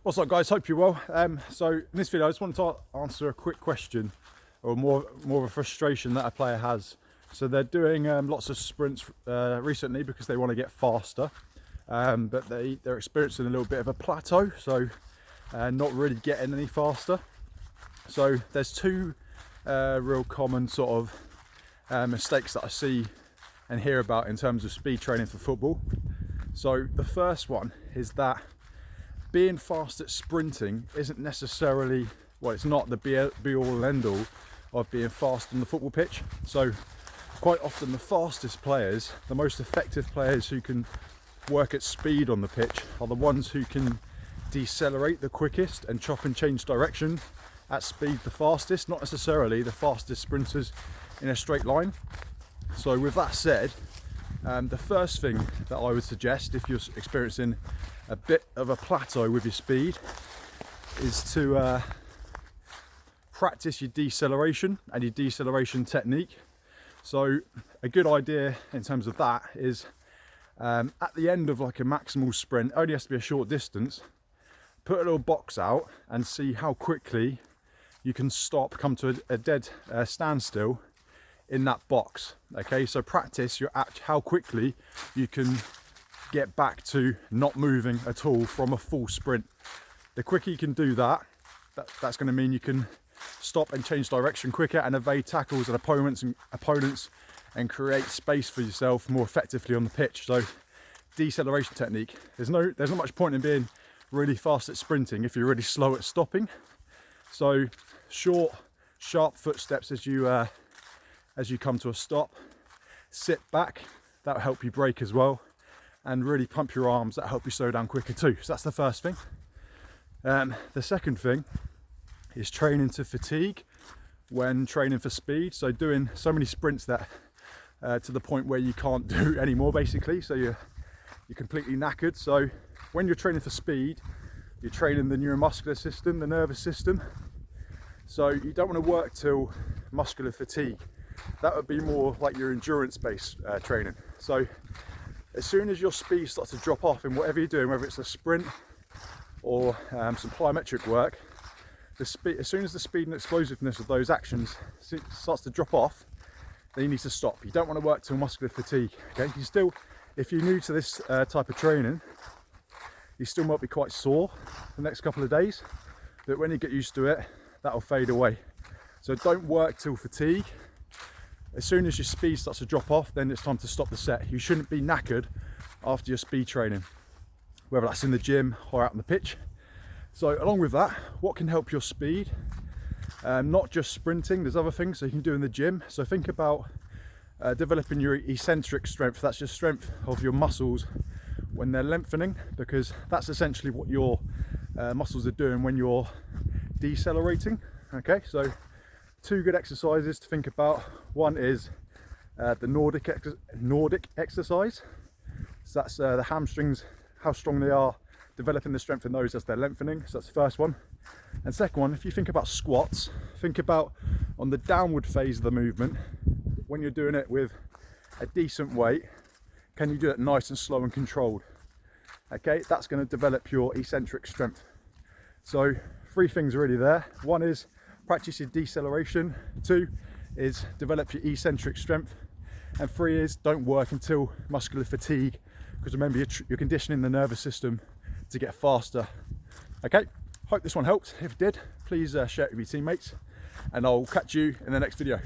What's up, guys? Hope you're well. So in this video I just wanted to answer a quick question, or more of a frustration that a player has. So they're doing lots of sprints recently because they want to get faster, but they're experiencing a little bit of a plateau, so not really getting any faster. So there's two real common sort of mistakes that I see and hear about in terms of speed training for football. So the first one is that being fast at sprinting isn't necessarily, well, it's not the be all and end all of being fast on the football pitch. So quite often the fastest players, the most effective players who can work at speed on the pitch, are the ones who can decelerate the quickest and chop and change direction at speed the fastest, not necessarily the fastest sprinters in a straight line. So with that said, the first thing that I would suggest if you're experiencing a bit of a plateau with your speed is to practice your deceleration and your deceleration technique. So a good idea in terms of that is at the end of like a maximal sprint, only has to be a short distance, put a little box out and see how quickly you can stop, come to a dead standstill in that box. Okay, so practice how quickly you can get back to not moving at all from a full sprint. The quicker you can do that, that's going to mean you can stop and change direction quicker and evade tackles and opponents and create space for yourself more effectively on the pitch. So deceleration technique, there's not much point in being really fast at sprinting if you're really slow at stopping. So short, sharp footsteps as you come to a stop. Sit back, that'll help you brake as well, and really pump your arms, that'll help you slow down quicker too. So that's the first thing. The second thing is training to fatigue when training for speed. So doing so many sprints that to the point where you can't do anymore basically, so you're completely knackered. So when you're training for speed, you're training the neuromuscular system, the nervous system. So you don't want to work till muscular fatigue. That would be more like your endurance-based training. So as soon as your speed starts to drop off in whatever you're doing, whether it's a sprint or some plyometric work, as soon as the speed and explosiveness of those actions starts to drop off, then you need to stop. You don't want to work till muscular fatigue. Okay, if you're new to this type of training, you still might be quite sore the next couple of days, but when you get used to it, that'll fade away. So don't work till fatigue. As soon as your speed starts to drop off, then it's time to stop the set. You shouldn't be knackered after your speed training, whether that's in the gym or out on the pitch. So along with that, what can help your speed? Not just sprinting, there's other things that you can do in the gym. So think about developing your eccentric strength. That's your strength of your muscles when they're lengthening, because that's essentially what your muscles are doing when you're decelerating. Okay, so two good exercises to think about. One is the Nordic exercise. So that's the hamstrings, how strong they are, developing the strength in those as they're lengthening. So that's the first one. And second one, if you think about squats, think about on the downward phase of the movement, when you're doing it with a decent weight, can you do it nice and slow and controlled? Okay, that's going to develop your eccentric strength. So three things really there. One is practice your deceleration. Two is develop your eccentric strength. And three is don't work until muscular fatigue, because remember you're conditioning the nervous system to get faster. Okay, hope this one helped. If it did, please share it with your teammates, and I'll catch you in the next video.